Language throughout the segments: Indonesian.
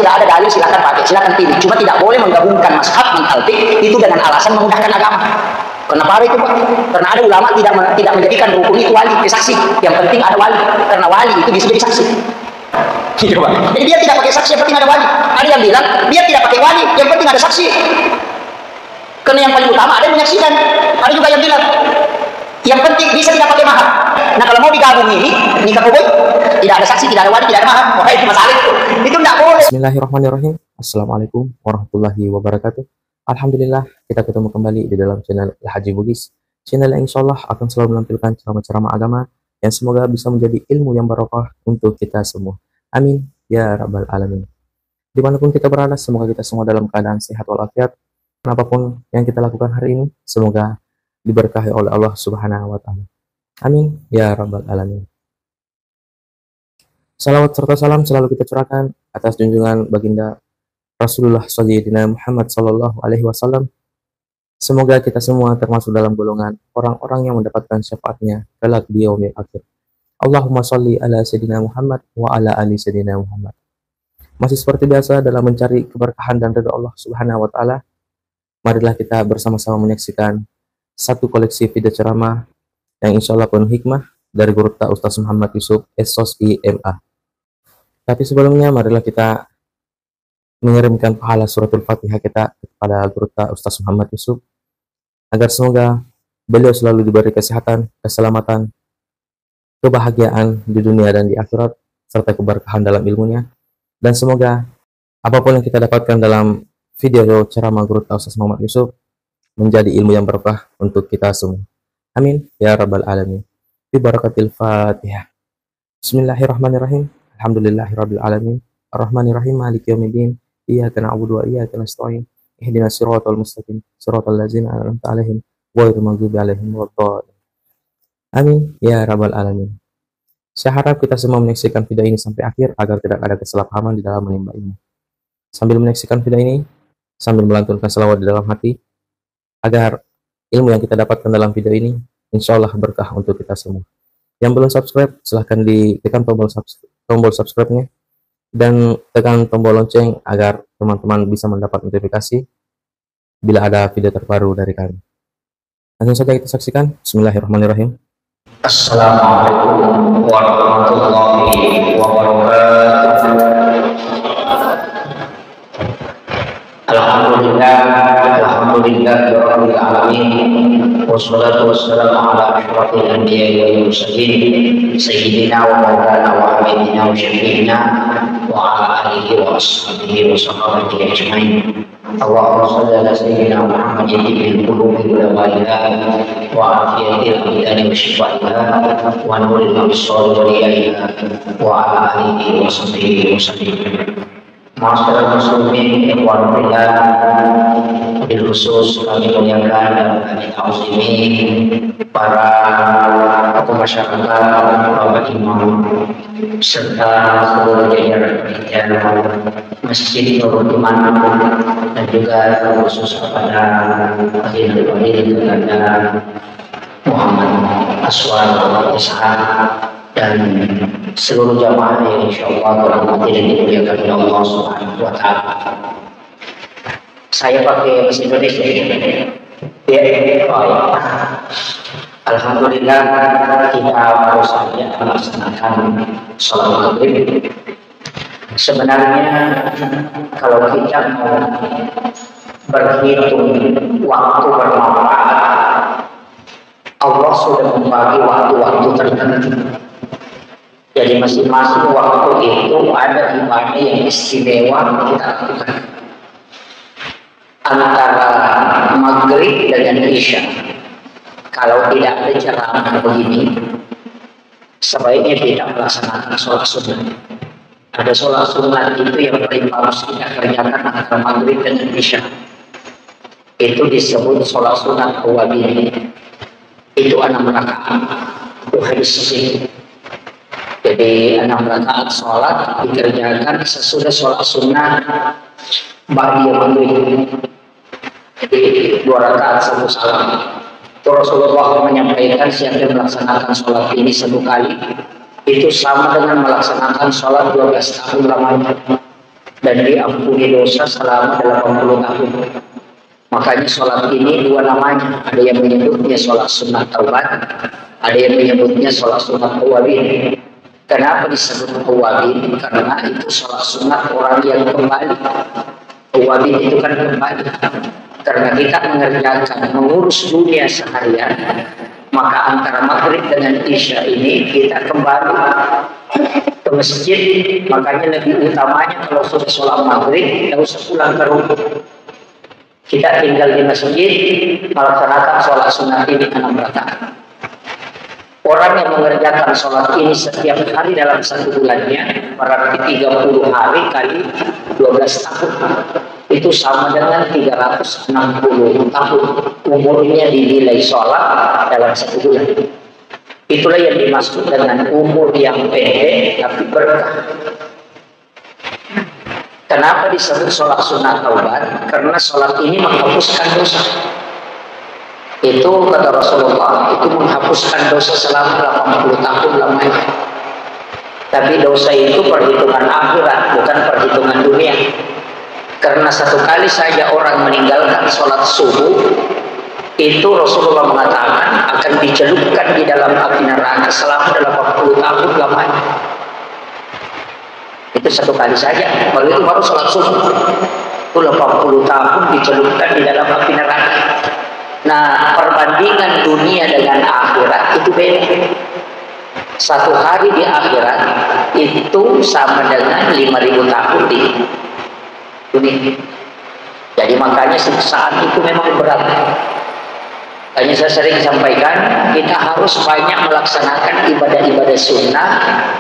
sudah ada dalil silakan pakai, silakan pilih. Cuma tidak boleh menggabungkan mazhab mentaltik itu dengan alasan memudahkan agama. Kenapa itu Pak? Karena ada ulama tidak menjadikan rukun itu wali saksi. Yang penting ada wali, karena wali itu bisa jadi saksi. Gitu Pak. Jadi dia tidak pakai saksi, yang penting ada wali. Ada yang bilang dia tidak pakai wali, yang penting ada saksi. Karena yang paling utama ada yang menyaksikan. Ada juga yang bilang yang penting bisa tidak pakai mahar. Nah kalau mau digabung ini nikah kubur, tidak ada saksi, tidak ada wali, tidak ada mahar. Wah itu masalah itu tidak boleh. Bismillahirrahmanirrahim. Assalamualaikum warahmatullahi wabarakatuh. Alhamdulillah kita ketemu kembali di dalam channel Haji Bugis, channel yang insya Allah akan selalu menampilkan ceramah-ceramah agama yang semoga bisa menjadi ilmu yang barokah untuk kita semua. Amin ya rabbal alamin. Dimanapun kita berada, semoga kita semua dalam keadaan sehat walafiat. Apapun yang kita lakukan hari ini, semoga diberkahi oleh Allah Subhanahu wa Ta'ala. Amin ya rabbal alamin. Salawat serta salam selalu kita curahkan atas junjungan baginda Rasulullah Sayyidina Muhammad Sallallahu Alaihi Wasallam. Semoga kita semua termasuk dalam golongan orang-orang yang mendapatkan syafaatnya kelak di yaumil akhir. Allahumma sholli ala Sayyidina Muhammad wa ala ali Sayyidina Muhammad. Masih seperti biasa dalam mencari keberkahan dan ridha Allah Subhanahu wa Ta'ala, marilah kita bersama-sama menyaksikan satu koleksi video ceramah yang insya Allah penuh hikmah dari Guru Ustaz Muhammad Yusuf Esos IMA. Tapi sebelumnya marilah kita mengirimkan pahala suratul Fatihah kita kepada Guru Ustaz Muhammad Yusuf agar semoga beliau selalu diberi kesehatan, keselamatan, kebahagiaan di dunia dan di akhirat serta keberkahan dalam ilmunya, dan semoga apapun yang kita dapatkan dalam video ceramah Guru Ustaz Muhammad Yusuf menjadi ilmu yang berkah untuk kita semua. Amin ya rabbal alamin. Bi barakatil Fatihah. Bismillahirrahmanirrahim. Alhamdulillahirabbil alamin. Arrahmanirrahim. Maliki yaumiddin. Iyyaka na'budu wa iyyaka nasta'in. Ihdinas siratal mustaqim. Siratal ladzina an'amta 'alaihim ghairil maghdubi 'alaihim waladdallin. Amin ya rabbal alamin. Saya harap kita semua menyaksikan video ini sampai akhir agar tidak ada kesalahpahaman di dalam menimba ilmu. Sambil menyaksikan video ini, sambil melantunkan selawat di dalam hati, agar ilmu yang kita dapatkan dalam video ini insya Allah berkah untuk kita semua. Yang belum subscribe, silahkan ditekan tombol subscribe-nya dan tekan tombol lonceng agar teman-teman bisa mendapat notifikasi bila ada video terbaru dari kami. Langsung saja kita saksikan. Bismillahirrahmanirrahim. Assalamualaikum warahmatullahi wabarakatuh. Alhamdulillah rabbil alamin, wassalatu wassalamu ala asyrafil anbiya'i wal mursalin sayyidina wa maulana wa habibina wa syafi'ina wa ala alihi wa ashabihi wa sahbihi ajmain. Allahumma shalli ala sayyidina Muhammadin bil qulubi wal abaiha wa afiyatil abdani wa shifaiha wa nuril absari wa riyaiha wa ala alihi wa sahbihi wa sallim. Masyarakat muslimin ikhwan fillah, bil khusus kami muliakan dan kami ta'zimi para tokoh masyarakat, para imam serta seluruh jajaran panitia Masjid Nurul Iman, dan juga khusus kepada hadirin kepada Muhammad Aswar Ishaq dan seluruh jamaah yang insya Allah dirahmati dan dimuliakan oleh Allah Subhanahu wa Ta'ala. Saya pakai bahasa Indonesia. Alhamdulillah kita baru saja melaksanakan sholat maghrib. Sebenarnya kalau kita mau berhitung waktu bermanfaat, Allah sudah membagi waktu-waktu tertentu. Jadi masing-masing waktu itu ada ibadah yang istimewa kita lakukan. Antara maghrib dengan isya, kalau tidak ada ceramah begini, sebaiknya tidak melaksanakan sholat sunat. Ada sholat sunat itu yang paling harus kita kerjakan antara maghrib dengan isya. Itu disebut sholat sunat awabin. Itu 6 rakaat. Itu hadis sahih. Jadi 6 rakaat sholat dikerjakan sesudah sholat sunnah ba'da maghrib. Jadi 2 rakaat 1 salam. Itu Rasulullah menyampaikan siapa yang melaksanakan sholat ini 1 kali itu sama dengan melaksanakan sholat 12 tahun lamanya. dan diampuni dosa selama 80 tahun. Makanya sholat ini dua namanya, ada yang menyebutnya sholat sunat taubat, ada yang menyebutnya sholat sunat awabin. Kenapa disebut awabin? Karena itu sholat sunat orang yang kembali. Awabin itu kan kembali. Karena kita mengerjakan, mengurus dunia seharian, maka antara maghrib dengan isya ini kita kembali ke masjid. Makanya lebih utamanya kalau sudah sholat maghrib, tidak usah pulang ke rumah. Kita tinggal di masjid, melaksanakan sholat sunat ini 6 rakaat. Orang yang mengerjakan sholat ini setiap hari dalam 1 bulannya, berarti 30 hari kali 12 tahun. Itu sama dengan 360 tahun. Umurnya dinilai sholat dalam 1 bulan. Itulah yang dimaksud dengan umur yang pendek tapi berkah. Kenapa disebut sholat sunat taubat? Karena sholat ini menghapuskan dosa. Itu kata Rasulullah, itu menghapuskan dosa selama 80 tahun lamanya. Tapi dosa itu perhitungan akhirat, bukan perhitungan dunia. Karena 1 kali saja orang meninggalkan sholat subuh, itu Rasulullah mengatakan akan dicelupkan di dalam api neraka selama 80 tahun lamanya. Itu 1 kali saja. Kalau itu baru sholat subuh, itu 80 tahun dicelupkan di dalam api neraka. Nah, perbandingan dunia dengan akhirat itu beda. 1 hari di akhirat itu sama dengan 5.000 tahun di dunia. Jadi makanya saat itu memang berat. Hanya saya sering sampaikan, kita harus banyak melaksanakan ibadah-ibadah sunnah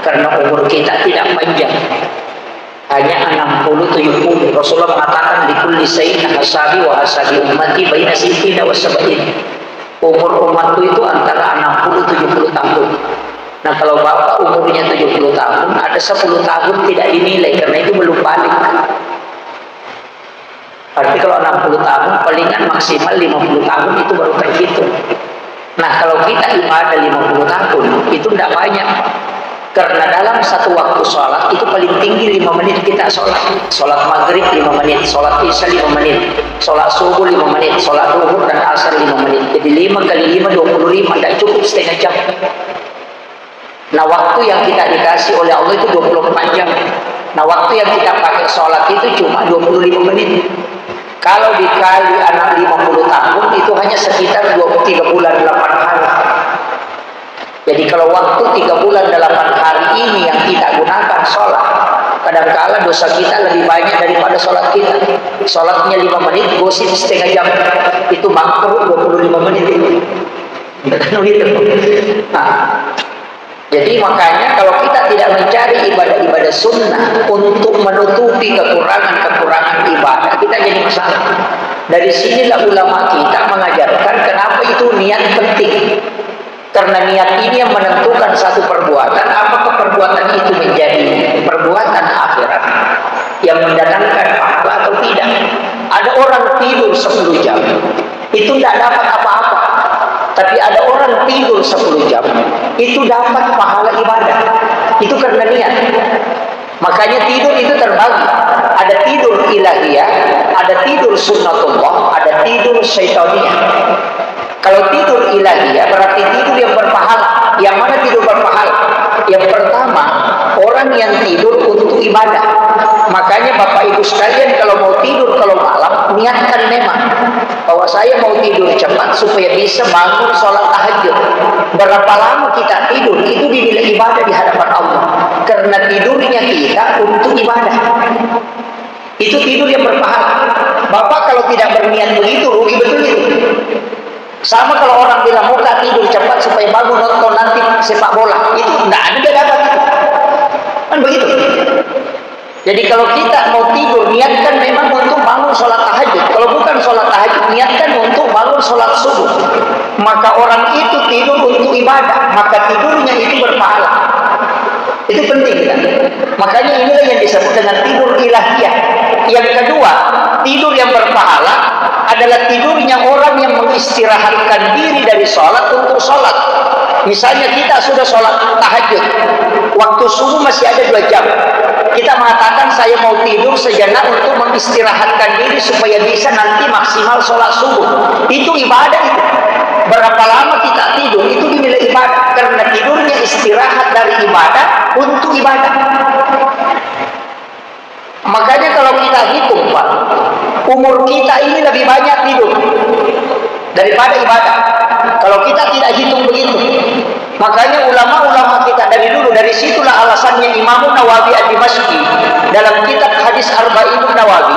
karena umur kita tidak panjang. Hanya 60-70. Rasulullah mengatakan di kulli sayyidina hasabi wa hasabi ummati baina sittina wa sab'in. Umur umatku itu antara 60-70 tahun. Nah, kalau bapak umurnya 70 tahun, ada 10 tahun tidak dinilai karena itu belum balik. Berarti kalau 60 tahun, palingan maksimal 50 tahun itu baru terhitung. Nah, kalau kita ibadah 50 tahun, itu tidak banyak. Karena dalam 1 waktu sholat, itu paling tinggi 5 menit kita sholat. Sholat maghrib 5 menit, sholat isya 5 menit, sholat subuh 5 menit, sholat zuhur dan asar 5 menit. Jadi 5 kali 5, 25, tidak cukup setengah jam. Nah, waktu yang kita dikasih oleh Allah itu 24 jam. Nah, waktu yang kita pakai sholat itu cuma 25 menit. Kalau dikali anak 50 tahun itu hanya sekitar 3 bulan 8 hari. Jadi kalau waktu 3 bulan 8 hari ini yang kita gunakan sholat, kadang-kala dosa kita lebih banyak daripada sholat kita. Sholatnya 5 menit, gosip setengah jam, itu makruh 25 menit itu. Nah, jadi makanya kalau kita tidak mencari ibadah-ibadah sunnah untuk menutupi kekurangan-kekurangan ibadah, kita jadi masalah. Dari sinilah ulama kita mengajarkan kenapa itu niat penting. Karena niat ini yang menentukan satu perbuatan, apakah perbuatan itu menjadi perbuatan akhirat yang mendatangkan pahala atau tidak. Ada orang tidur 10 jam, itu tidak dapat apa-apa. Tapi ada orang tidur 10 jam, itu dapat pahala ibadah. Itu karena niat. Makanya tidur itu terbagi. Ada tidur ilahiyah, ada tidur sunnatullah, ada tidur syaitaniyah. Kalau tidur ilahiyah berarti tidur yang berpahala. Yang mana tidur berpahala? Yang pertama, orang yang tidur untuk ibadah. Makanya Bapak Ibu sekalian kalau mau tidur kalau malam, niatkan memang bahwa saya mau tidur cepat supaya bisa bangun sholat tahajud. Berapa lama kita tidur itu dinilai ibadah di hadapan Allah. Karena tidurnya kita untuk ibadah. Itu tidur yang berpahala. Bapak kalau tidak berniat begitu, rugi betul itu. Sama kalau orang bilang mau tidur cepat supaya bangun nonton nanti sepak bola, itu tidak ada dia dapat itu. Kan begitu. Jadi kalau kita mau tidur, niatkan memang untuk bangun sholat tahajud. Kalau bukan sholat tahajud, niatkan untuk bangun sholat subuh. Maka orang itu tidur untuk ibadah, maka tidurnya itu berpahala. Itu penting kan? Makanya inilah yang disebut dengan tidur ilahiyah. Yang kedua, tidur yang berpahala adalah tidurnya orang yang mengistirahatkan diri dari sholat untuk sholat. Misalnya kita sudah sholat tahajud, waktu subuh masih ada 2 jam. Kita mengatakan saya mau tidur sejenak untuk mengistirahatkan diri supaya bisa nanti maksimal sholat subuh. Itu ibadah itu. Berapa lama kita tidur itu dinilai ibadah, karena tidurnya istirahat dari ibadah untuk ibadah. Makanya kalau kita hitung, Pak, umur kita ini lebih banyak tidur daripada ibadah. Kalau kita tidak hitung begitu, makanya ulama-ulama kita dari dulu, dari situlah alasannya Imam Nawawi ad-Dimashqi dalam kitab Hadis Arba'in Nawawi,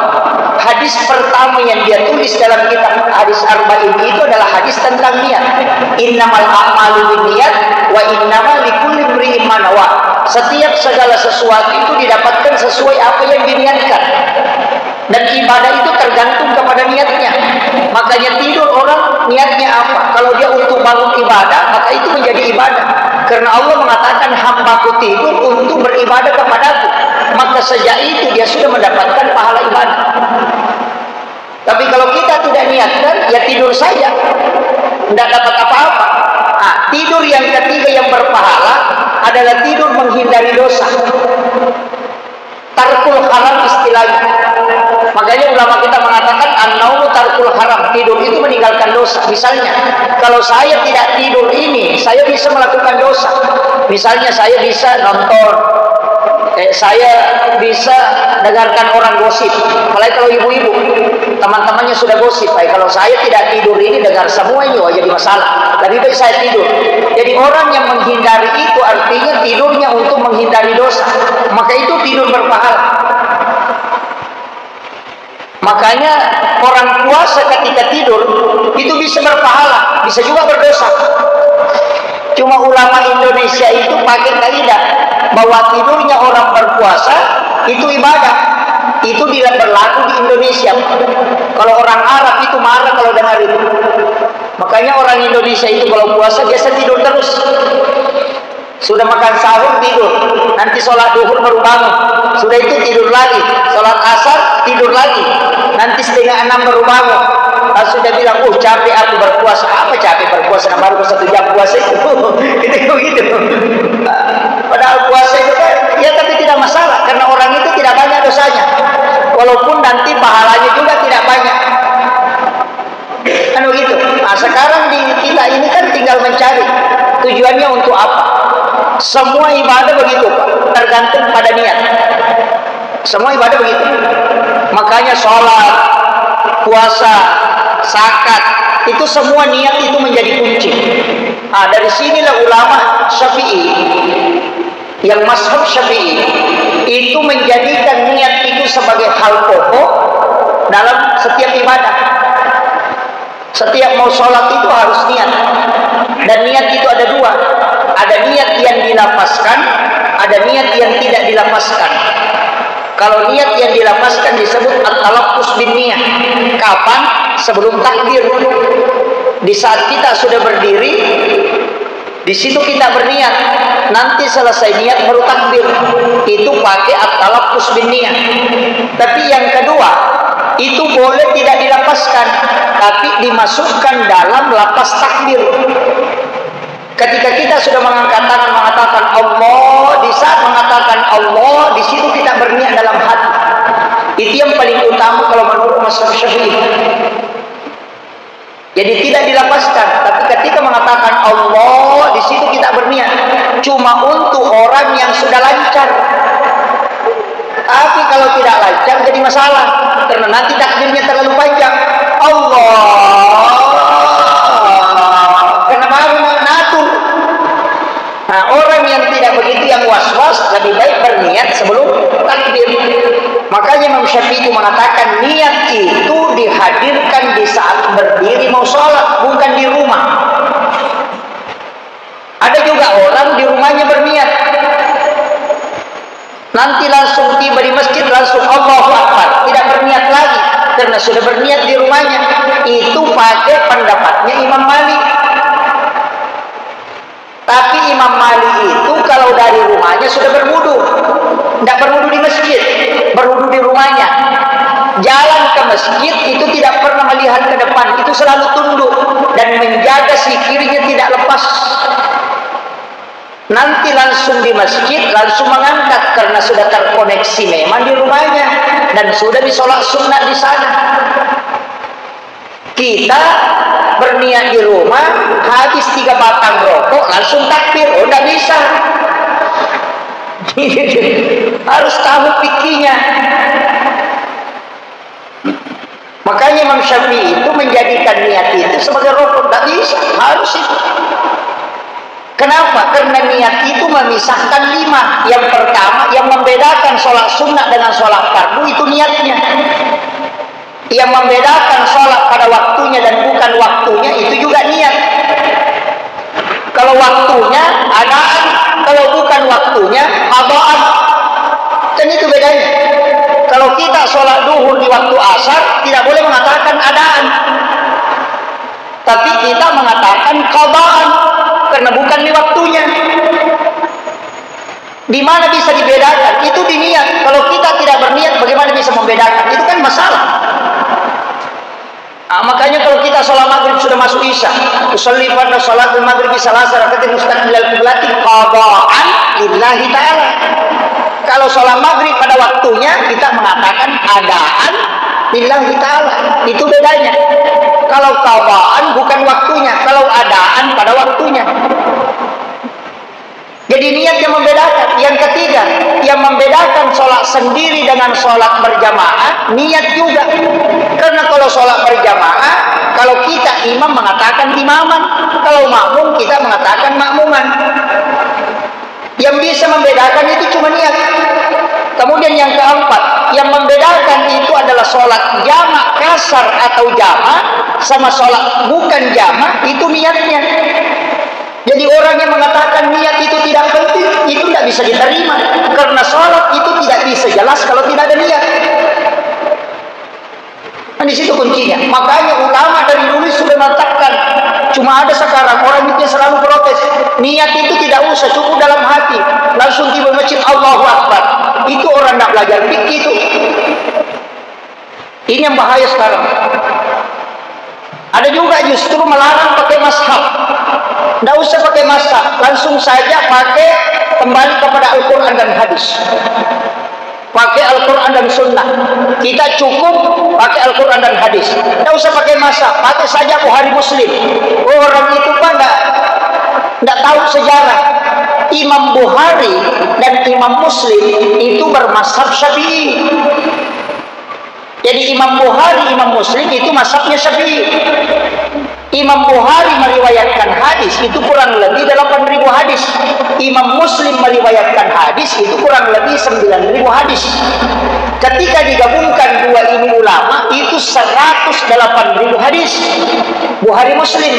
hadis pertama yang dia tulis dalam kitab Hadis Arba'in itu adalah hadis tentang niat. Innamal a'malu binniyat wa innamal likulli imri'in ma nawa. Setiap segala sesuatu itu didapatkan sesuai apa yang diniatkan. Dan ibadah itu tergantung kepada niatnya. Makanya tidur orang niatnya apa? Kalau dia untuk bangun ibadah, maka itu menjadi ibadah. Karena Allah mengatakan hambaku tidur untuk beribadah kepadaku. Maka sejak itu dia sudah mendapatkan pahala ibadah. Tapi kalau kita tidak niatkan, ya tidur saja, tidak dapat apa-apa. Nah, tidur yang ketiga yang berpahala adalah tidur menghindari dosa. Tarkul haram istilahnya. Makanya ulama kita mengatakan an-naumu tarkul haram, tidur itu meninggalkan dosa. Misalnya, kalau saya tidak tidur ini, saya bisa melakukan dosa. Misalnya saya bisa nonton, saya bisa dengarkan orang gosip. Apalagi kalau ibu-ibu, teman-temannya sudah gosip. Kalau saya tidak tidur ini, dengar semuanya, jadi masalah. Lebih baik saya tidur. Jadi orang yang menghindari itu artinya tidurnya untuk menghindari dosa. Maka itu tidur berpahala. Makanya orang puasa ketika tidur itu bisa berpahala, bisa juga berdosa. Cuma ulama Indonesia itu pakai kaidah bahwa tidurnya orang berpuasa itu ibadah. Itu tidak berlaku di Indonesia. Kalau orang Arab itu marah kalau dengar itu. Makanya orang Indonesia itu kalau puasa biasa tidur terus. Sudah makan sahur tidur, nanti sholat duhur baru bangun, sudah itu tidur lagi, sholat asar tidur lagi, nanti 5:30 baru bangun. Sudah bilang, capek aku berpuasa. Apa capek berpuasa? Baru 1 jam puasa itu. Itu begitu. Padahal puasa itu kan, ya tapi tidak masalah, karena orang itu tidak banyak dosanya, walaupun nanti pahalanya juga tidak banyak. Kan begitu. Nah, sekarang di kita ini kan tinggal mencari tujuannya untuk apa. Semua ibadah begitu, Pak, tergantung pada niat. Semua ibadah begitu. Makanya sholat, puasa, zakat, itu semua niat itu menjadi kunci. Nah, dari sinilah ulama Syafi'i, yang mazhab Syafi'i itu menjadikan niat itu sebagai hal pokok dalam setiap ibadah. Setiap mau sholat itu harus niat. Dan niat itu ada 2. Ada niat yang dilapaskan, ada niat yang tidak dilapaskan. Kalau niat yang dilapaskan disebut at-talaffuz bin niyah. Kapan? Sebelum takbir. Di saat kita sudah berdiri, di situ kita berniat. Nanti selesai niat baru takbir. Itu pakai at-talaffuz bin niyah. Tapi yang kedua, itu boleh tidak dilapaskan, tapi dimasukkan dalam lapas takbir. Ketika kita sudah mengangkat tangan mengatakan Allah, di saat mengatakan Allah, di situ kita berniat dalam hati. Itu yang paling utama kalau menurut mazhab Syafi'i. Jadi tidak dilapaskan, tapi ketika mengatakan Allah, di situ kita berniat. Cuma untuk orang yang sudah lancar. Tapi kalau tidak lancar jadi masalah, karena nanti takbirnya terlalu panjang. Allah, kenapa harus mengatur? Nah, orang yang tidak begitu, yang was-was, lebih baik berniat sebelum takbir. Makanya Imam Syafi'i mengatakan niat itu dihadirkan di saat berdiri mau sholat, bukan di rumah. Ada juga orang di rumahnya berniat, nanti langsung tiba di masjid langsung Allahu Akbar, tidak berniat lagi karena sudah berniat di rumahnya. Itu pakai pendapatnya Imam Malik. Tapi Imam Malik itu kalau dari rumahnya sudah berwudu, tidak berwudu di masjid, berwudu di rumahnya. Jalan ke masjid itu tidak pernah melihat ke depan, itu selalu tunduk dan menjaga sikirnya tidak lepas. Nanti langsung di masjid, langsung mengangkat karena sudah terkoneksi memang di rumahnya dan sudah disolat sunat di sana. Kita berniat di rumah, habis 3 batang rokok langsung takbir, oh tidak bisa. Harus tahu fikihnya. Makanya Imam Syafi'i itu menjadikan niat itu sebagai rokok, tidak bisa, harus itu. Kenapa? Karena niat itu memisahkan 5. Yang pertama, yang membedakan sholat sunnah dengan sholat fardu itu niatnya. Yang membedakan sholat pada waktunya dan bukan waktunya itu juga niat. Kalau waktunya adaan, kalau bukan waktunya hadaan. Dan itu bedanya. Kalau kita sholat duhur di waktu asar, tidak boleh mengatakan adaan, tapi kita mengatakan qadaan karena bukan di waktunya. Di mana bisa dibedakan? Itu di niat. Kalau kita tidak berniat, bagaimana bisa membedakan? Itu kan masalah. Makanya kalau kita sholat maghrib sudah masuk isya, usolli pada sholat maghrib salah rakaatin mustaqbilal qiblati qadaan lillahi ta'ala. Kalau sholat maghrib pada waktunya, kita mengatakan adaan lillahi ta'ala. Itu bedanya. Kalau qadaan bukan waktunya, kalau adaan pada waktunya. Jadi niat yang membedakan. Yang ketiga, yang membedakan sholat sendiri dengan sholat berjamaah, niat juga. Karena kalau sholat berjamaah, kalau kita imam mengatakan imaman, kalau makmum kita mengatakan makmuman. Yang bisa membedakan itu cuma niat. Kemudian yang keempat, yang membedakan itu adalah sholat jamak kasar atau jamak sama sholat bukan jamak, itu niatnya. Jadi orang yang mengatakan niat itu tidak penting, itu tidak bisa diterima. Karena sholat itu tidak bisa jelas kalau tidak ada niat. Nah, di situ kuncinya. Makanya ulama dari dulu sudah mengatakan, cuma ada sekarang orang itu selalu protes. Niat itu tidak usah, cukup dalam hati. Langsung tiba masjid Allahu Akbar. Itu orang tidak belajar fikih itu. Ini yang bahaya sekarang. Ada juga justru melarang pakai mashaf. Tidak usah pakai mashaf, langsung saja pakai kembali kepada Al-Quran dan hadis. Pakai Al-Quran dan sunnah. Kita cukup pakai Al-Quran dan hadis. Tidak usah pakai mashaf, pakai saja Bukhari Muslim. Orang itu kan tidak tahu sejarah. Imam Bukhari dan Imam Muslim itu bermazhab Syafi'i. Jadi Imam Bukhari, Imam Muslim itu mazhabnya Syafi'i. Imam Bukhari meriwayatkan hadis itu kurang lebih 8.000 hadis. Imam Muslim meriwayatkan hadis itu kurang lebih 9.000 hadis. Ketika digabungkan dua ini ulama itu 108.000 hadis. Bukhari Muslim.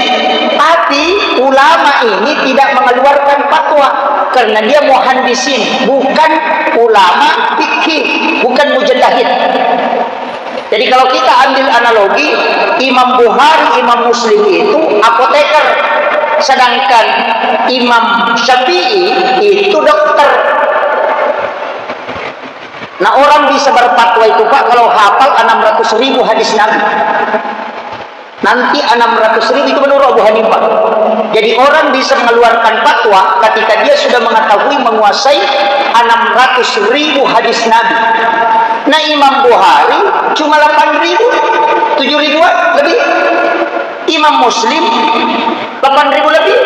Tapi ulama ini tidak mengeluarkan fatwa karena dia muhandisin, bukan ulama fikih, bukan mujtahid. Jadi kalau kita ambil analogi, Imam Bukhari, Imam Muslim itu apoteker, sedangkan Imam Syafi'i itu dokter. Nah, orang bisa berfatwa itu Pak kalau hafal 600.000 hadis Nabi. Nanti 600.000 itu menurut Abu Hanifah. Jadi orang bisa mengeluarkan fatwa ketika dia sudah mengetahui menguasai 600.000 hadis Nabi. Nah, Imam Bukhari cuma 8.000, 7.000-an lebih. Imam Muslim 8.000 lebih.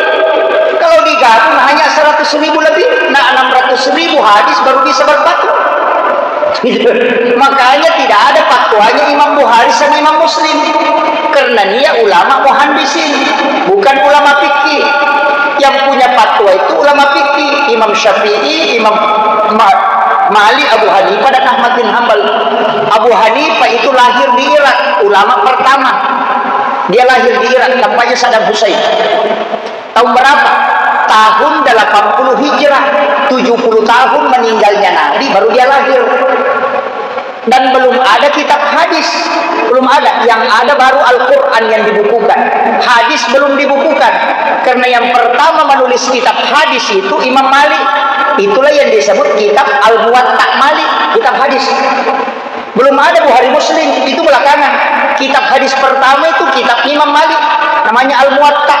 Kalau digabung hanya 100.000 lebih. Nah, 600.000 hadis baru bisa berfatwa. Makanya tidak ada fatwanya Imam Bukhari sama Imam Muslim. Karena dia ulama muhandisin, bukan ulama fikih. Yang punya fatwa itu ulama fikih. Imam Syafi'i, Imam Malik, Abu Hanifah dan Ahmad bin Hanbal. Abu Hanifah itu lahir di Irak, ulama pertama. Dia lahir di Irak, tampaknya Saddam Hussein. Tahun berapa? Tahun 80 Hijrah. 70 tahun meninggalnya Nabi, baru dia lahir. Dan belum ada kitab hadis, belum ada. Yang ada baru Al-Quran yang dibukukan. Hadis belum dibukukan. Karena yang pertama menulis kitab hadis itu Imam Malik. Itulah yang disebut kitab Al-Muwatta Malik, kitab hadis. Belum ada Bukhari Muslim, itu belakangan. Kitab hadis pertama itu kitab Imam Malik, namanya Al-Muwatta.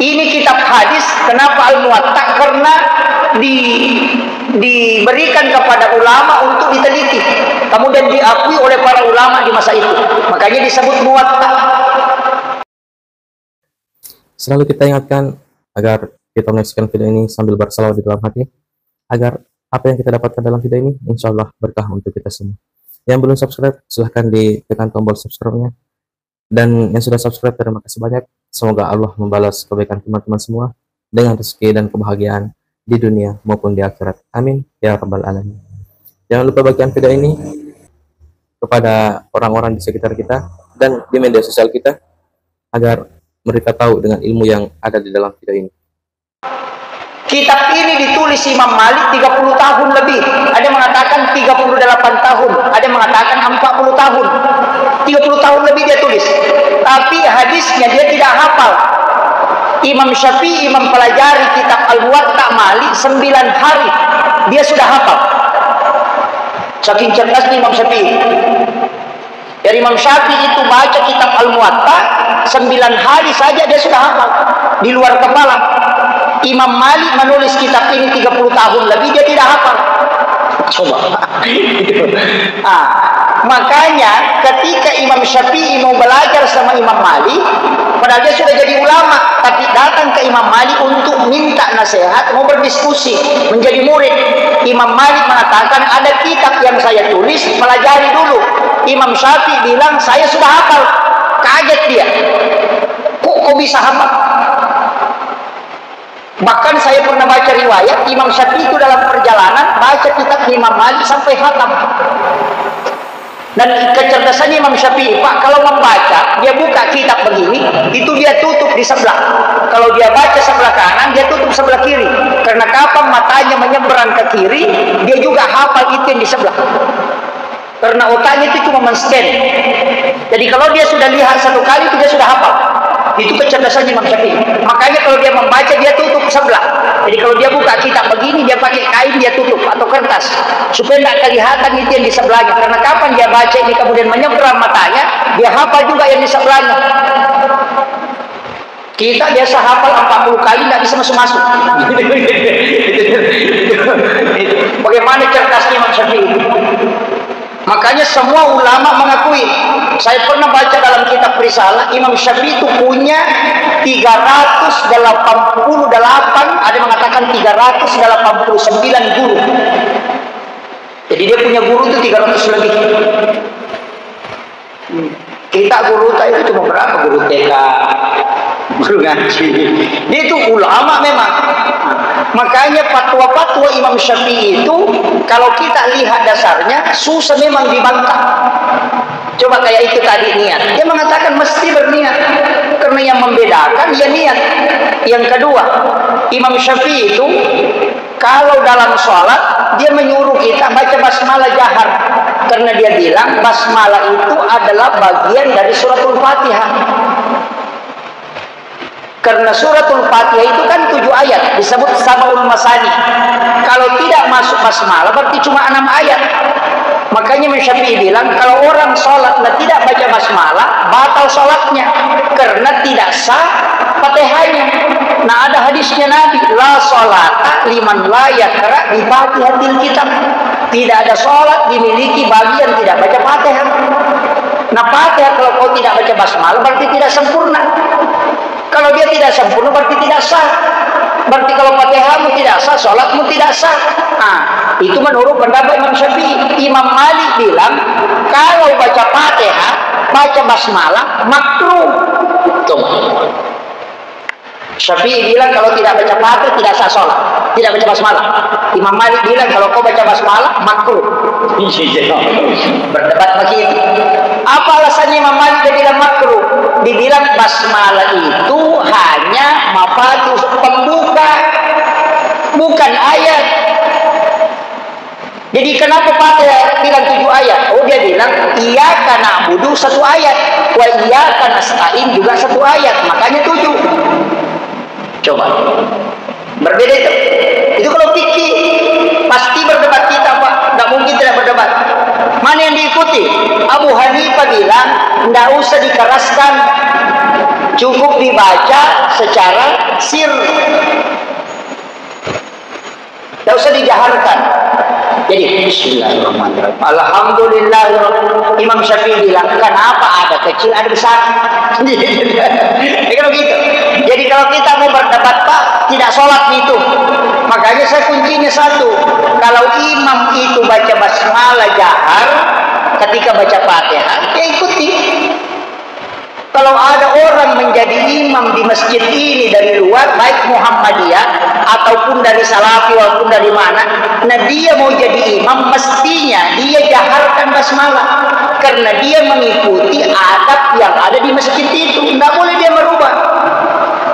Ini kitab hadis. Kenapa Al-Muwatta? Karena diberikan kepada ulama untuk diteliti, kemudian diakui oleh para ulama di masa itu, makanya disebut Muwatta. Selalu kita ingatkan agar kita menyaksikan video ini sambil bersalawat di dalam hati, agar apa yang kita dapatkan dalam video ini insya Allah berkah untuk kita semua. Yang belum subscribe silahkan ditekan tombol subscribe-nya, dan yang sudah subscribe terima kasih banyak. Semoga Allah membalas kebaikan teman-teman semua dengan rezeki dan kebahagiaan di dunia maupun di akhirat. Amin ya rabbal alamin. Jangan lupa bagikan video ini kepada orang-orang di sekitar kita dan di media sosial kita, agar mereka tahu dengan ilmu yang ada di dalam video ini. Kitab ini ditulis Imam Malik 30 tahun lebih. Ada yang mengatakan 38 tahun, ada yang mengatakan 40 tahun. 30 tahun lebih dia tulis. Tapi hadisnya dia tidak hafal. Imam Syafi'i mempelajari kitab Al-Muwatta Malik 9 hari. Dia sudah hafal. Saking cerdasnya Imam Syafi'i. Dari Imam Syafi'i itu baca kitab Al-Muwatta 9 hari saja dia sudah hafal. Di luar kepala. Imam Malik menulis kitab ini 30 tahun lebih, dia tidak hafal. Coba. Makanya ketika Imam Syafi'i mau belajar sama Imam Malik, padahal dia sudah jadi ulama, tapi datang ke Imam Malik untuk minta nasihat, mau berdiskusi, menjadi murid. Imam Malik mengatakan, ada kitab yang saya tulis, pelajari dulu. Imam Syafi'i bilang, saya sudah hafal. Kaget dia. Kok bisa hafal? Bahkan saya pernah baca riwayat Imam Syafi'i itu dalam perjalanan baca kitab Imam Malik sampai khatam. Dan kecerdasan Imam Syafi'i, Pak, kalau membaca dia buka kitab begini, itu dia tutup di sebelah. Kalau dia baca sebelah kanan, dia tutup sebelah kiri. Karena kapan matanya menyeberang ke kiri, dia juga hafal itu yang di sebelah. Karena otaknya itu cuma men-scan. Jadi kalau dia sudah lihat satu kali, itu dia sudah hafal. Itu kecerdasan Imam Syafi'i. Makanya kalau dia membaca, dia tutup sebelah. Jadi kalau dia buka kitab begini, dia pakai kain, dia tutup atau kertas supaya tidak kelihatan itu yang di sebelahnya. Karena kapan dia baca ini kemudian menyeberang matanya, dia hafal juga yang di sebelahnya. Kita biasa hafal 40 kali tidak bisa masuk-masuk. Bagaimana cerdasnya Imam Syafi'i? Makanya semua ulama mengakui. Saya pernah baca dalam kitab Risalah, Imam Syafi'i itu punya 388, ada yang mengatakan 389 guru. Jadi dia punya guru itu 300 lebih. Kita guru itu cuma berapa? Guru TK, guru ngaji. Dia itu ulama memang. Makanya fatwa-fatwa Imam Syafi'i itu kalau kita lihat dasarnya susah memang dibantah. Coba kayak itu tadi niat. Dia mengatakan mesti berniat. Karena yang membedakan ya niat. Yang kedua, Imam Syafi'i itu kalau dalam sholat dia menyuruh kita baca basmalah jahar. Karena dia bilang basmalah itu adalah bagian dari suratul Fatihah. Karena suratul Fatihah itu kan 7 ayat, disebut Sab'ul Masani. Kalau tidak masuk basmalah berarti cuma 6 ayat. Makanya Imam Syafi'i bilang kalau orang sholat dan tidak baca basmalah, batal sholatnya karena tidak sah Fatihahnya. Nah, ada hadisnya Nabi, la sholata liman la yaqra bi Fatihatil kitab. Tidak ada sholat dimiliki bagi yang tidak baca Fatihah. Nah, Fatihah kalau kau tidak baca basmalah berarti tidak sempurna. Kalau dia tidak sempurna berarti tidak sah. Berarti kalau Fatihahmu tidak sah, sholatmu tidak sah. Nah, itu menurut pendapat Imam Syafi'i. Imam Malik bilang kalau baca Fatihah, baca basmalah makruh. Syafi'i bilang kalau tidak baca Fatihah tidak sah sholat, tidak baca basmalah. Imam Malik bilang kalau kau baca basmalah makruh. Berdebat begitu. Apa alasannya Imam Malik dia bilang makruh? Dibilang basmalah itu hanya mafatus pembuka, bukan ayat. Jadi kenapa Fatihah bilang 7 ayat? Oh, dia bilang iyyaka na'budu 1 ayat, wa iyyaka nasta'in juga 1 ayat, makanya 7. Coba. Berbeda itu. Itu kalau fikih pasti berdebat kita, Pak. Enggak mungkin tidak berdebat. Mana yang diikuti? Abu Hanifah bilang tidak usah dikeraskan, cukup dibaca secara sir, tidak usah dijaharkan. Jadi bismillahirrahmanirrahim. Alhamdulillah. Imam Syafi'i bilang, kenapa ada kecil ada besar? Kalau gitu. Jadi kalau kita mau berdebat, Pak, tidak sholat itu. Makanya saya kuncinya satu. Kalau imam itu baca basmalah jahar ketika baca Fatihah, ya ikuti. Kalau ada orang menjadi imam di masjid ini dari luar, baik Muhammadiyah ataupun dari Salafi ataupun dari mana, nah dia mau jadi imam, mestinya dia jaharkan basmalah, karena dia mengikuti adab yang ada di masjid itu. Tidak boleh dia merubah.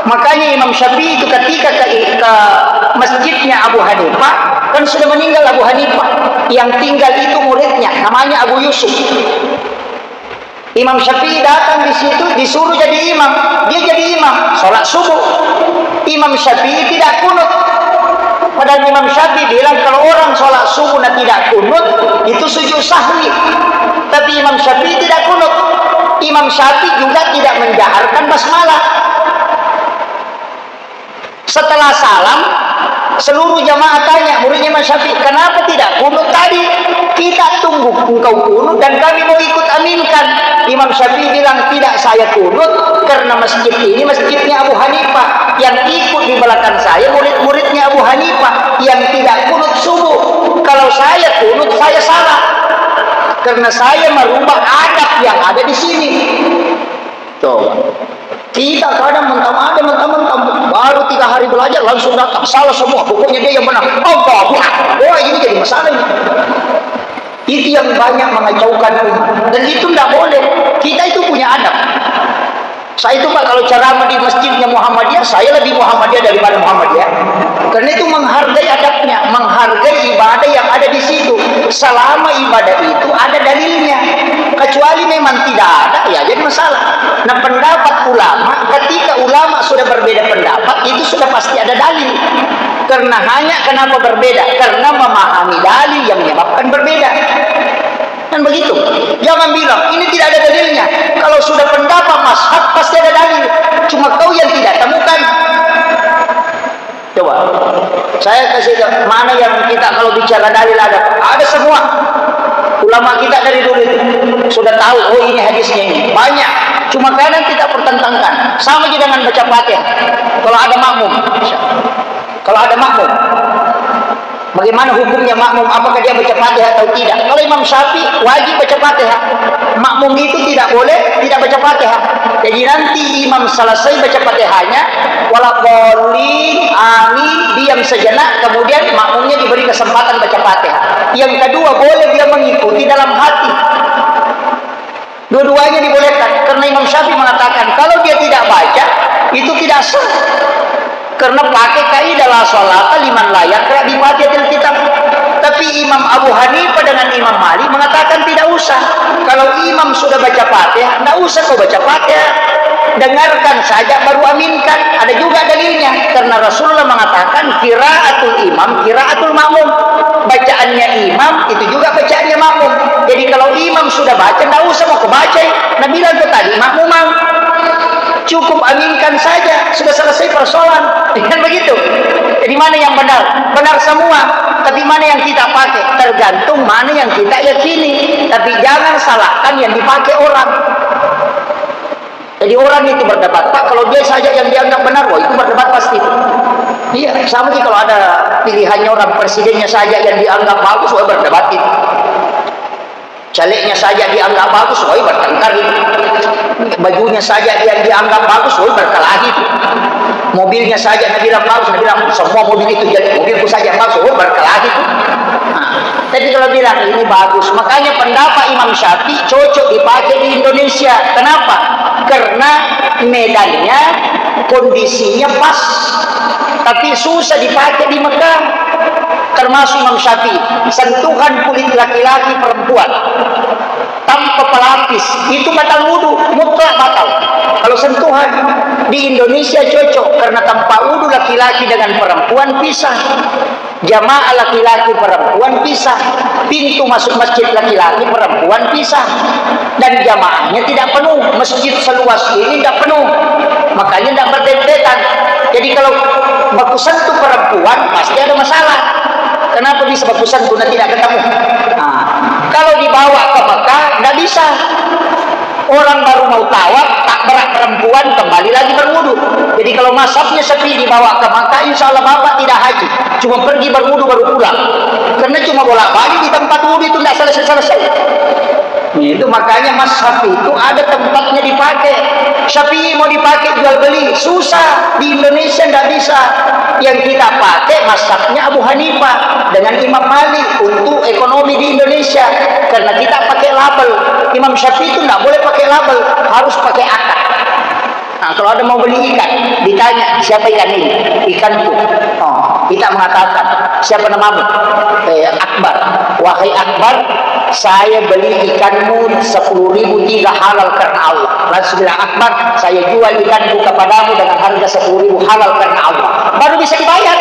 Makanya Imam Syafi'i itu ketika ke masjidnya Abu Hanifah, kan sudah meninggal Abu Hanifah, yang tinggal itu muridnya, namanya Abu Yusuf. Imam Syafi'i datang di situ, disuruh jadi imam, dia jadi imam, sholat subuh. Imam Syafi'i tidak kunut. Padahal Imam Syafi'i bilang kalau orang sholat subuh dan tidak kunut, itu sujud sahwi. Tapi Imam Syafi'i tidak kunut. Imam Syafi'i juga tidak menjaharkan basmalah. Setelah salam, seluruh jamaah tanya muridnya Imam Syafi'i, kenapa tidak kunut tadi? Kita tunggu engkau kunut dan kami mau ikut aminkan. Imam Syafi'i bilang, tidak, saya kunut karena masjid ini masjidnya Abu Hanifah. Yang ikut di belakang saya murid-muridnya Abu Hanifah yang tidak kunut subuh. Kalau saya kunut, saya salah, karena saya merubah adab yang ada di sini. Coba. Kita kadang mentang-mentang baru 3 hari belajar langsung datang salah semua, pokoknya dia yang benar. Oh, ini jadi masalah ini. Itu yang banyak mengacaukan umat, dan itu tidak boleh. Kita itu punya adab. Saya itu Pak, kalau ceramah di masjidnya Muhammadiyah, saya lebih Muhammadiyah daripada Muhammadiyah. Karena itu menghargai adabnya, menghargai ibadah yang ada di situ. Selama ibadah itu ada dalilnya. Kecuali memang tidak ada, ya jadi masalah. Nah, pendapat ulama, ketika ulama sudah berbeda pendapat, itu sudah pasti ada dalil. Karena hanya kenapa berbeda? Karena memahami dalil yang menyebabkan berbeda. Dan begitu. Jangan bilang ini tidak ada dalilnya. Kalau sudah pendapat mazhab pasti ada dalil. Cuma kau yang tidak temukan. Coba. Saya kasih mana yang kita kalau bicara dalil ada semua. Ulama kita dari dulu itu sudah tahu, oh ini hadisnya ini. Banyak. Cuma kadang kita pertentangkan. Sama juga dengan baca Fatihah. Kalau ada makmum. Kalau ada makmum, bagaimana hukumnya makmum? Apakah dia baca Fatihah atau tidak? Kalau Imam Syafi'i wajib baca Fatihah. Makmum itu tidak boleh tidak baca Fatihah. Jadi nanti imam selesai baca Fatihahnya, walaqolin, amin, diam sejenak, kemudian makmumnya diberi kesempatan baca Fatihah. Yang kedua, boleh dia mengikuti dalam hati. Dua-duanya dibolehkan, karena Imam Syafi'i mengatakan kalau dia tidak baca itu tidak sah. Karena pakai kaidah la sholata liman la yaqra bi Fatihatil kitab. Tapi Imam Abu Hanifah dengan Imam Malik mengatakan tidak usah. Kalau imam sudah baca Fatihah, tidak usah kau baca Fatihah. Dengarkan saja baru aminkan. Ada juga dalilnya. Karena Rasulullah mengatakan qiraatul imam, qiraatul makmum. Bacaannya imam itu juga bacaannya makmum. Jadi kalau imam sudah baca, tidak usah mau kau baca. Nabi bilang itu tadi makmumang. Cukup aminkan saja, sudah selesai persoalan. Kan begitu. Jadi mana yang benar? Benar semua. Tapi mana yang kita pakai? Tergantung mana yang kita yakini. Tapi jangan salahkan yang dipakai orang. Jadi orang itu berdebat, Pak, kalau dia saja yang dianggap benar, wah itu berdebat pasti. Iya, sama sih kalau ada pilihannya orang presidennya saja yang dianggap bagus, wah berdebat itu. Calegnya saja dianggap bagus, wah bertengkar itu. Bajunya saja yang dianggap bagus, wah berkelahi itu. Mobilnya saja Nabi bilang bagus, Nabi bilang semua mobil itu jadi mobilku saja yang bagus, wah berkelahi itu. Tapi kalau bilang ini bagus, makanya pendapat Imam Syafi'i cocok dipakai di Indonesia. Kenapa? Karena medannya kondisinya pas, tapi susah dipakai di Mekah. Termasuk Imam Syafi'i, sentuhan kulit laki-laki perempuan tanpa pelapis itu batal wudu, mutlak batal. Kalau sentuhan Di Indonesia cocok karena tanpa wudu laki-laki dengan perempuan pisah. Jamaah laki-laki perempuan pisah. Pintu masuk masjid laki-laki perempuan pisah. Dan jamaahnya tidak penuh. Masjid seluas ini tidak penuh. Makanya tidak berdempetan. Jadi kalau baku sentuh perempuan pasti ada masalah. Kenapa bisa baku sentuh dan tidak ketemu? Nah, kalau dibawa ke Mekah tidak bisa. Orang baru mau tawaf, tak berak perempuan, kembali lagi berwudu. Jadi kalau masafnya sepi dibawa ke Makkah, insya Allah bapak tidak haji. Cuma pergi berwudu baru pulang. Karena cuma bolak-balik di tempat wudu itu tidak selesai-selesai. Itu makanya mashaf itu ada tempatnya dipakai. Syafi'i mau dipakai jual beli susah, di Indonesia tidak bisa. Yang kita pakai mashafnya Abu Hanifah dengan Imam Malik untuk ekonomi di Indonesia, karena kita pakai label. Imam Syafi'i itu tidak boleh pakai label, harus pakai akad. Nah, kalau ada mau beli ikan, ditanya siapa ikan ini? Ikanku. Oh, kita mengatakan siapa namamu? Akbar. Wahai Akbar, saya beli ikanmu 10.000 tidak halal karena Allah. Langsung bilang, Akbar, saya jual ikanku kepadamu dengan harga 10.000 halal karena Allah. Baru bisa dibayar.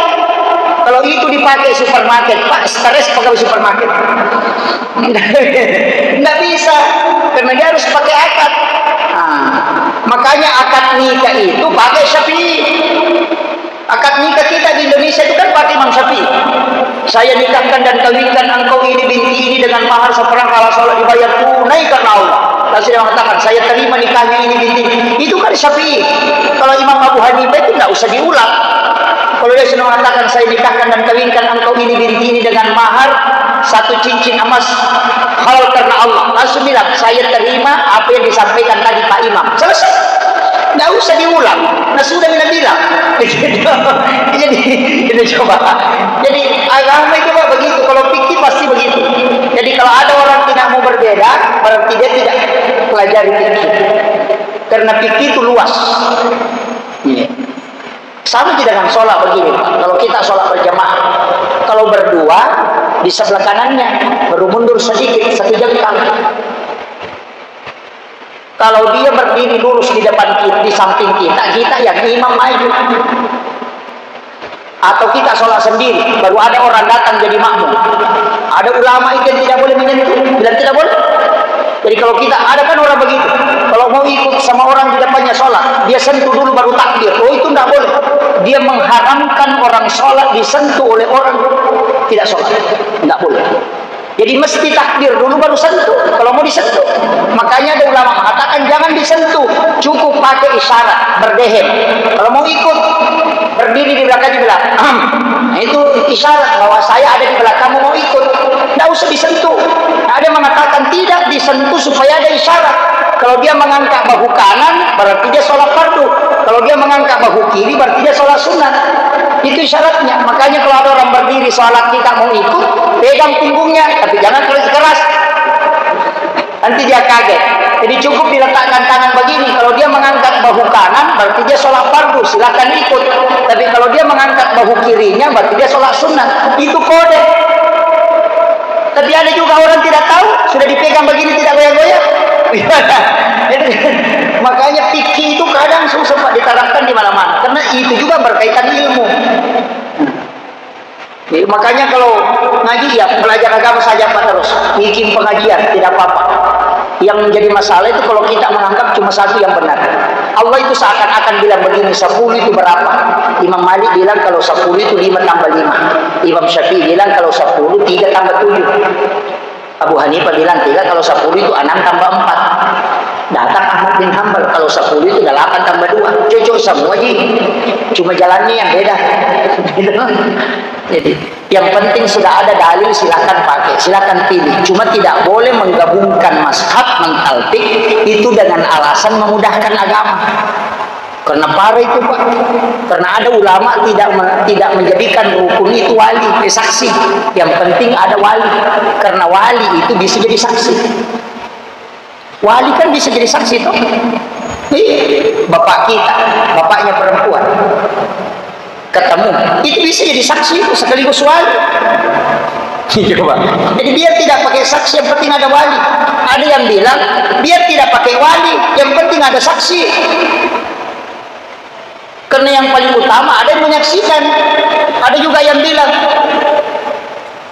Kalau itu dipakai supermarket, Pak, stres pakai supermarket. Nggak bisa, karena dia harus pakai akad. Nah, makanya akad nikah itu pakai Syafi'i. Akad nikah kita di Indonesia itu kan pakai Imam Syafi'i. Saya nikahkan dan kawinkan engkau ini binti ini dengan mahar seperangkala salat dibayar tunai karena Allah. Lalu saya mengatakan saya terima nikahnya ini binti. Itu kan Syafi'i. Kalau Imam Abu Hanifah itu tidak usah diulang. Kalau dia sudah mengatakan saya nikahkan dan kawinkan engkau ini binti ini dengan mahar 1 cincin emas halal karena Allah, langsung bilang saya terima apa yang disampaikan tadi Pak Imam, selesai, nggak usah diulang. Nah sudah bilang jadi itu coba. Jadi agama itu begitu, kalau fikih pasti begitu. Jadi kalau ada orang tidak mau berbeda, berarti dia tidak pelajari fikih, karena fikih itu luas. Sama juga dengan sholat begini, Pak. Kalau kita sholat berjamaah, kalau berdua di sebelah kanannya baru mundur sedikit 1 jengkal. Kalau dia berdiri lurus di depan kita, di samping kita yang imam maju. Atau kita sholat sendiri, baru ada orang datang jadi makmum. Ada ulama itu yang tidak boleh menyentuh, bilang tidak boleh. Jadi kalau kita ada kan orang begitu, kalau mau ikut sama orang di depannya sholat, dia sentuh dulu baru takbir. Oh itu tidak boleh. Dia mengharamkan orang sholat disentuh oleh orang tidak sholat, tidak boleh. Jadi mesti takbir dulu baru sentuh kalau mau disentuh. Makanya ada ulama mengatakan jangan disentuh, cukup pakai isyarat berdehem. Kalau mau ikut berdiri di belakangnya bilang, nah itu isyarat bahwa saya ada di belakangmu mau ikut. Tidak usah disentuh. Ada yang mengatakan tidak disentuh supaya ada isyarat. Kalau dia mengangkat bahu kanan berarti dia sholat fardu. Kalau dia mengangkat bahu kiri berarti dia sholat sunat. Itu syaratnya. Makanya kalau ada orang berdiri sholat kita mau ikut, pegang punggungnya, tapi jangan keras. Nanti dia kaget. Jadi cukup diletakkan tangan begini. Kalau dia mengangkat bahu kanan berarti dia sholat fardu, silakan ikut. Tapi kalau dia mengangkat bahu kirinya berarti dia sholat sunat. Itu kode. Tapi ada juga orang tidak tahu, sudah dipegang begini tidak goyang-goyang. Makanya fikih itu kadang susah Pak diterapkan di mana-mana, karena itu juga berkaitan ilmu. Jadi, makanya kalau ngaji ya belajar agama saja Pak terus, bikin pengajian tidak apa-apa. Yang menjadi masalah itu kalau kita menganggap cuma satu yang benar. Allah itu seakan-akan bilang begini, 10 itu berapa? Imam Malik bilang kalau 10 itu 5 tambah 5. Imam Syafi'i bilang kalau 10 3 tambah 7. Abu Hanifah bilang 3, kalau 10 itu 6 tambah 4. Datang Ahmad bin Hanbal kalau 10 itu 8 tambah 2. Cocok semua ji. Cuma jalannya yang beda. Jadi yang penting sudah ada dalil, silakan pakai, silakan pilih. Cuma tidak boleh menggabungkan mazhab mentalfik itu dengan alasan memudahkan agama. Karena parah itu Pak. Karena ada ulama tidak menjadikan rukun itu wali, saksi. Yang penting ada wali. Karena wali itu bisa jadi saksi. Wali kan bisa jadi saksi toh. Bapak kita, bapaknya perempuan, ketemu, itu bisa jadi saksi sekaligus wali. Coba. Jadi biar tidak pakai saksi, yang penting ada wali. Ada yang bilang biar tidak pakai wali, yang penting ada saksi. Karena yang paling utama ada yang menyaksikan, ada juga yang bilang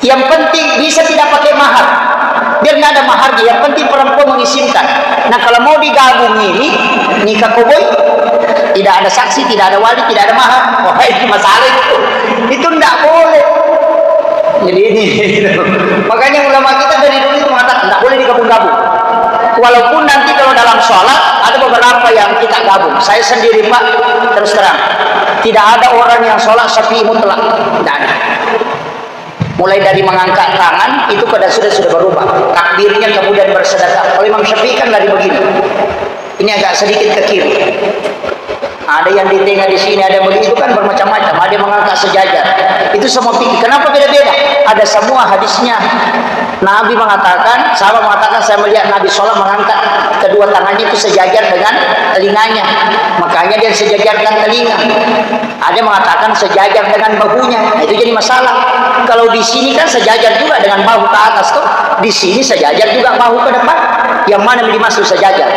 yang penting bisa tidak pakai mahar, biar nggak ada maharnya, yang penting perempuan mengizinkan. Nah kalau mau digabung ini nikah koboi, tidak ada saksi, tidak ada wali, tidak ada mahar, wah itu masalah itu tidak boleh. Jadi ini makanya ulama kita dari dulu itu mengatakan tidak boleh digabung-gabung. Walaupun nanti kalau dalam sholat ada beberapa yang kita gabung. Saya sendiri Pak, terus terang, tidak ada orang yang sholat syafi'i mutlak, tidak ada. Mulai dari mengangkat tangan itu pada sudah berubah, takbirnya kemudian bersedekah. Kalau Imam Syafi'i kan lari begini, ini agak sedikit ke kiri, ada yang di tengah di sini, ada yang begitu, kan bermacam-macam, ada yang mengangkat sejajar. Itu semua fikih. Kenapa beda-beda? Ada semua hadisnya. Nabi mengatakan, sahabat mengatakan, saya melihat Nabi sholat mengangkat kedua tangannya itu sejajar dengan telinganya, makanya dia sejajarkan telinga. Ada yang mengatakan sejajar dengan bahunya, itu jadi masalah. Kalau di sini kan sejajar juga dengan bahu ke atas tuh, di sini sejajar juga bahu ke depan. Yang mana dimaksud sejajar?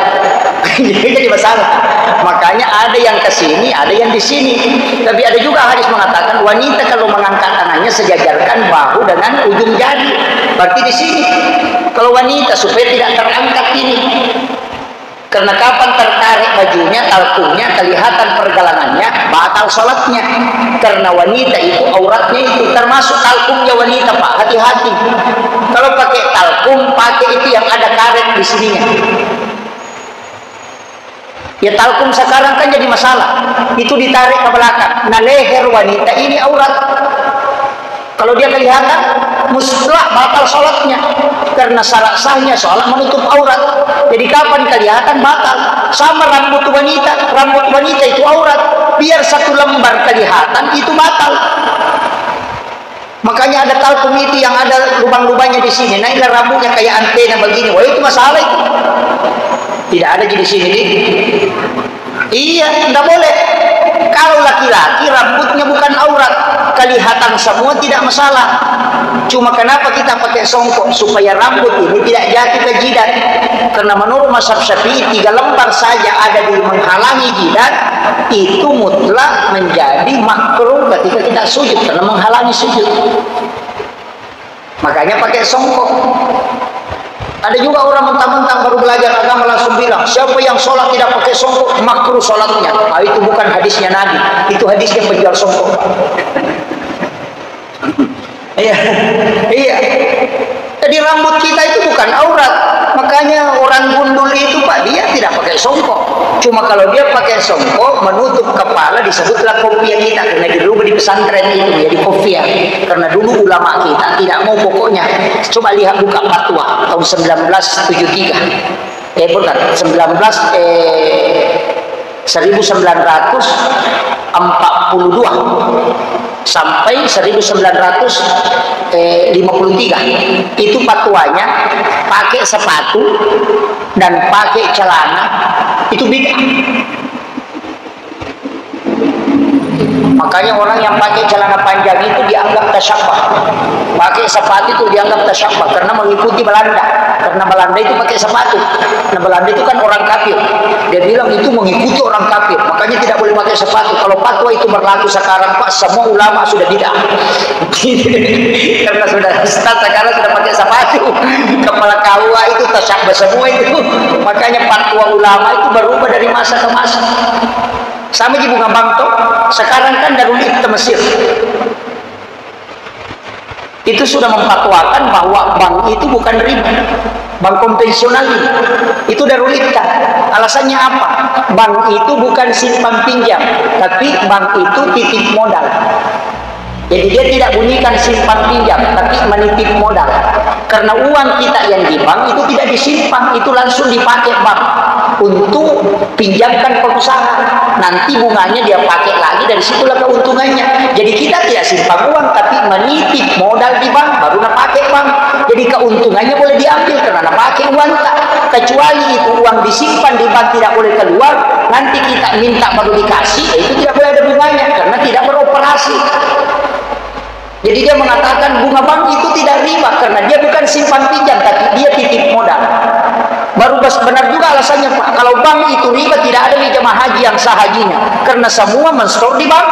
Jadi masalah. Makanya ada yang ke sini, ada yang di sini. Tapi ada juga hadis mengatakan wanita kalau mengangkat tangannya sejajarkan bahu dengan ujung jari. Berarti di sini. Kalau wanita supaya tidak terangkat ini. Karena kapan tertarik bajunya, talkumnya, kelihatan pergelangannya, batal sholatnya. Karena wanita itu auratnya itu termasuk talkumnya wanita Pak. Hati-hati. Kalau pakai talkum, pakai itu yang ada karet di sininya. Ya talkum sekarang kan jadi masalah, itu ditarik ke belakang. Nah leher wanita ini aurat, kalau dia kelihatan mutlak batal sholatnya, karena syarat sahnya sholat menutup aurat. Jadi kapan kelihatan batal. Sama rambut wanita itu aurat, biar satu lembar kelihatan itu batal. Makanya ada talkum itu yang ada lubang-lubangnya di sini. Nah ini rambutnya kayak antena begini, wah itu masalah itu. Tidak ada di sini nih. Iya, tidak boleh. Kalau laki-laki rambutnya bukan aurat, kelihatan semua tidak masalah. Cuma kenapa kita pakai songkok supaya rambut ini tidak jatuh ke jidat? Karena menurut mazhab Syafi'i 3 lembar saja ada di menghalangi jidat itu mutlak menjadi makruh ketika kita sujud karena menghalangi sujud. Makanya pakai songkok. Ada juga orang mentang-mentang baru belajar agama langsung bilang, siapa yang sholat tidak pakai songkok makruh sholatnya. Nah, itu bukan hadisnya Nabi, itu hadisnya penjual songkok. Iya. Jadi rambut kita itu bukan aurat. Makanya orang gundul itu Pak, dia tidak pakai songkok. Cuma kalau dia pakai songkok menutup kepala disebutlah kopiah kita. Karena dulu di pesantren itu menjadi kopiah. Karena dulu ulama kita tidak mau pokoknya. Coba lihat buka fatwa tahun 1973. Bukan 1942 sampai 1953 itu fatwanya pakai sepatu dan pakai celana itu bid'ah. Makanya orang yang pakai celana panjang itu dianggap tasyabbah, pakai sepatu itu dianggap tasyabbah karena mengikuti Belanda. Karena Belanda itu pakai sepatu. Nah Belanda itu kan orang kafir. Dia bilang itu mengikuti orang kafir, makanya tidak boleh pakai sepatu. Kalau fatwa itu berlaku sekarang Pak, semua ulama sudah bid'ah. Karena sudah sekarang sudah pakai sepatu. Kepala kawa itu tasyabbah semua itu. Makanya fatwa ulama itu berubah dari masa ke masa. Sama di bunga bank toh, sekarang kan Darul Ifta Mesir itu sudah memfatwakan bahwa bank itu bukan riba, bank konvensional ini, itu Darul Ifta. Alasannya apa? Bank itu bukan simpan pinjam, tapi bank itu titip modal. Jadi dia tidak bunyikan simpan pinjam, tapi menitip modal. Karena uang kita yang di bank itu tidak disimpan, itu langsung dipakai bank untuk pinjamkan pengusaha. Nanti bunganya dia pakai lagi, dari situlah keuntungannya. Jadi kita tidak simpan uang, tapi menitip modal di bank, baru nak pakai bank. Jadi keuntungannya boleh diambil karena nak pakai uang tak. Kecuali itu uang disimpan di bank tidak boleh keluar, nanti kita minta baru dikasih, itu tidak boleh ada bunganya karena tidak beroperasi. Jadi dia mengatakan bunga bank itu tidak riba karena dia bukan simpan pinjam, tapi dia titip modal. Baru benar juga alasannya Pak? Kalau bank itu riba, tidak ada nih jemaah haji yang sah hajinya, karena semua menstore di bank.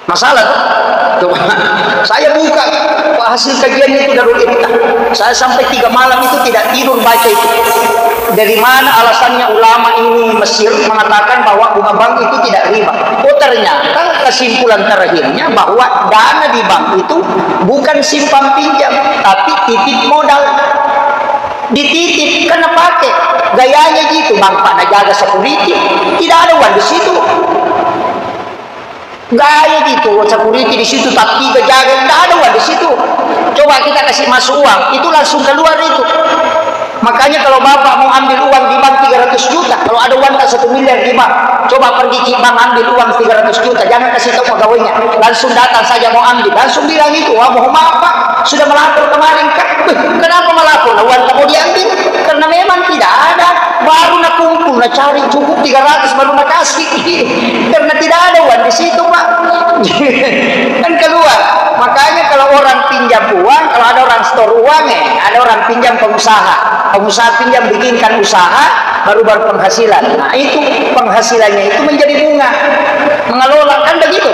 Masalah tuh. Saya buka hasil kajian itu Darul Iftah. Saya sampai 3 malam itu tidak tidur baca itu. Dari mana alasannya ulama ini Mesir mengatakan bahwa bunga bank itu tidak riba? Oh, ternyata kesimpulan terakhirnya bahwa dana di bank itu bukan simpan pinjam, tapi titip modal. Dititip karena pakai gayanya gitu, bang Pak jaga security, tidak ada uang di situ. Gaya gitu, security di situ, tapi jaga, tidak ada uang di situ. Coba kita kasih masuk uang, itu langsung keluar itu. Makanya kalau bapak mau ambil uang di bank 300 juta, kalau ada uang tak 1 miliar di bank, coba pergi ke bank ambil uang 300 juta, jangan kasih tahu pegawainya, langsung datang saja mau ambil, langsung bilang itu, wah mohon maaf Pak, sudah melapor kemarin kan, kenapa melapor? Nah, uang tak mau diambil, karena memang tidak ada, baru nak kumpul, nak cari cukup 300 baru nak kasih, karena tidak ada uang di situ Pak, kan keluar. Makanya kalau orang pinjam uang, kalau ada orang store uang, ada orang pinjam pengusaha pinjam bikinkan usaha, baru penghasilan. Nah itu penghasilannya itu menjadi bunga, mengelola, kan begitu.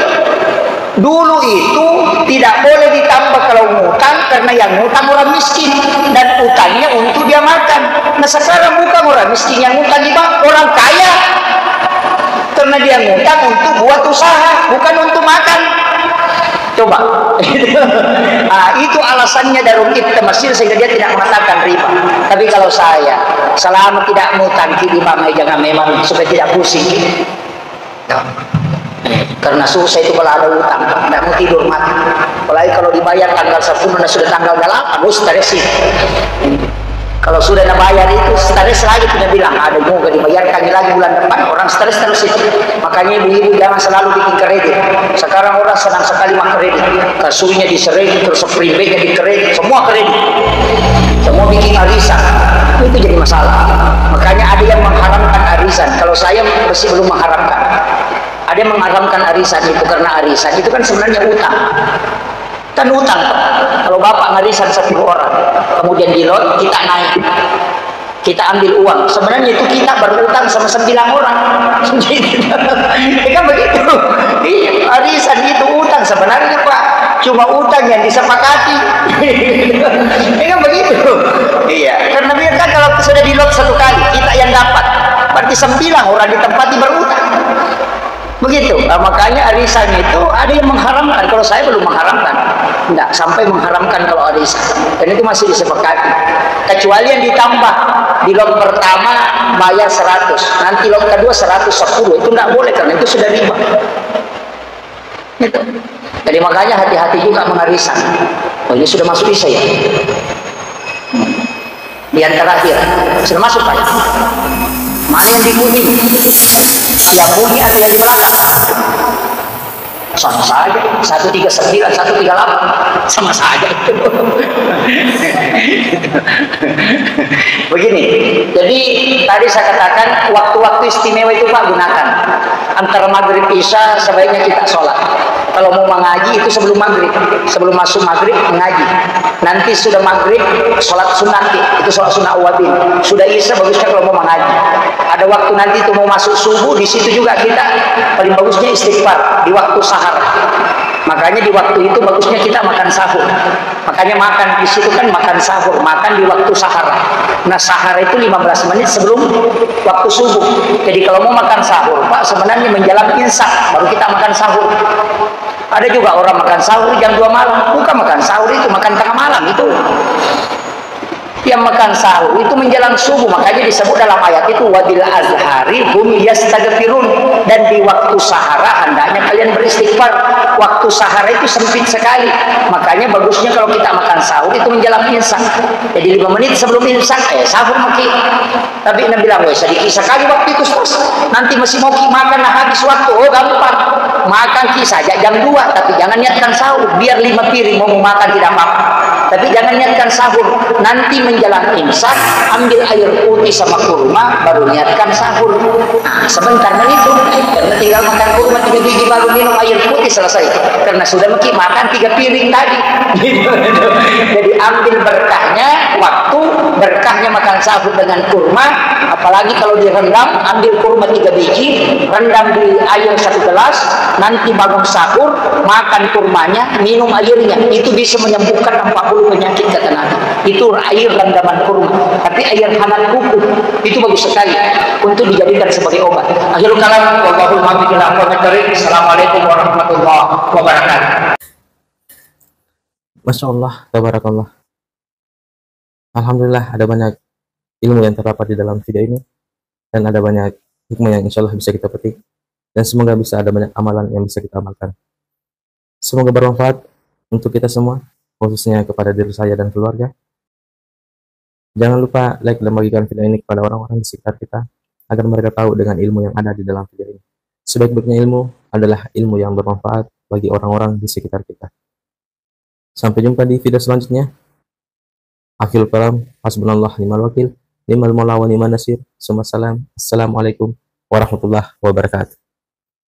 Dulu itu tidak boleh ditambah kalau ngutang, karena yang ngutang orang miskin dan utangnya untuk dia makan. Nah sekarang bukan orang miskin yang ngutang di bank, orang kaya, karena dia ngutang untuk buat usaha, bukan untuk makan. Coba. Nah, itu alasannya Darul Iftah Mesir sehingga dia tidak mengatakan riba. Tapi kalau saya selama tidak ngutang di bank, jangan, memang supaya tidak pusing. Karena susah itu kalau ada utang, tidak mau tidur mati. Apalagi kalau dibayar tanggal 10 dan sudah tanggal 8, stres itu. Kalau sudah bayar itu stres lagi, tidak bilang ada juga dibayarkan lagi bulan depan, orang stres terus itu. Makanya ibu-ibu jangan selalu bikin kredit. Sekarang orang senang sekali mah kredit, kasurnya diseredit, terus freeway-nya di kredit, semua kredit, semua bikin arisan, itu jadi masalah. Makanya ada yang mengharamkan arisan. Kalau saya masih belum mengharamkan. Ada yang mengharamkan arisan itu karena arisan itu kan sebenarnya utang. Kan utang, kalau bapak ngarisan 10 orang, kemudian di lot kita naik, kita ambil uang, sebenarnya itu kita berutang sama 9 orang. Kan begitu. Iya, arisan itu utang sebenarnya Pak, cuma utang yang disepakati. Kan begitu. Iya, karena biarkan kalau sudah di lot 1 kali, kita yang dapat, berarti 9 orang ditempati berutang. Begitu. Nah, makanya arisan itu ada yang mengharamkan. Kalau saya belum mengharamkan, tidak sampai mengharamkan kalau arisan. Dan itu masih disepakati. Kecuali yang ditambah di lot pertama bayar 100, nanti lot kedua 110, itu tidak boleh karena itu sudah riba. Gitu. Jadi makanya hati-hati juga mengarisan. Oh ini sudah masuk isya ya. Yang terakhir sudah masuk Pak. Mana yang dikuning? Yang bunyi atau yang di belakang? Sama saja, 139, 138 sama saja. Begini, jadi tadi saya katakan waktu-waktu istimewa itu Pak gunakan. Antara maghrib isya sebaiknya kita sholat. Kalau mau mengaji itu sebelum maghrib, sebelum masuk maghrib mengaji. Nanti sudah maghrib sholat sunat, itu sholat sunat awabin. Sudah isya bagusnya kalau mau mengaji. Ada waktu nanti itu mau masuk subuh, di situ juga kita paling bagusnya istighfar di waktu sahar. Makanya di waktu itu bagusnya kita makan sahur. Makanya makan di situ kan makan sahur, makan di waktu sahar. Nah sahar itu 15 menit sebelum waktu subuh. Jadi kalau mau makan sahur Pak, sebenarnya menjelang imsak baru kita makan sahur. Ada juga orang makan sahur jam 2 malam. Bukan makan sahur itu, makan tengah malam itu. Yang makan sahur itu menjelang subuh, makanya disebut dalam ayat itu wadil azhari hum yastaghfirun, dan di waktu sahara hendaknya kalian beristighfar. Waktu sahara itu sempit sekali, makanya bagusnya kalau kita makan sahur itu menjelang imsak. Jadi 5 menit sebelum imsak sahur maki. Tapi Nabi bilang sedikit sekali waktu itu Ustaz, nanti masih mau makan habis waktu. Oh gampang, makan saja jam 2, tapi jangan niatkan sahur. Biar 5 piring mau makan tidak apa-apa, tapi jangan niatkan sahur. Nanti menjelang imsak, ambil air putih sama kurma, baru niatkan sahur. Nah, sebentar itu, karena tinggal makan kurma 3 biji baru minum air putih selesai. Karena sudah makan 3 piring tadi. Jadi ambil berkahnya, waktu berkahnya makan sahur dengan kurma, apalagi kalau direndam, ambil kurma 3 biji, rendam di air 1 gelas, nanti bangun sahur, makan kurmanya, minum airnya, itu bisa menyembuhkan 40 penyakit kata Nabi. Itu air rendaman kurma. Tapi air hangat kuku itu bagus sekali untuk dijadikan sebagai obat. Akhirul kalam, wallahul muwaffiq ila aqwamit thoriq. Assalamualaikum warahmatullahi wabarakatuh. Masya Allah, tabarakallah. Alhamdulillah ada banyak ilmu yang terdapat di dalam video ini, dan ada banyak hikmah yang insya Allah bisa kita petik, dan semoga bisa ada banyak amalan yang bisa kita amalkan. Semoga bermanfaat untuk kita semua, khususnya kepada diri saya dan keluarga. Jangan lupa like dan bagikan video ini kepada orang-orang di sekitar kita, agar mereka tahu dengan ilmu yang ada di dalam video ini. Sebaik-baiknya ilmu adalah ilmu yang bermanfaat bagi orang-orang di sekitar kita. Sampai jumpa di video selanjutnya. Akhirul kalam, hasbunallah ni'mal wakil, ni'mal maula wa ni'man nasir. Assalamualaikum warahmatullahi wabarakatuh.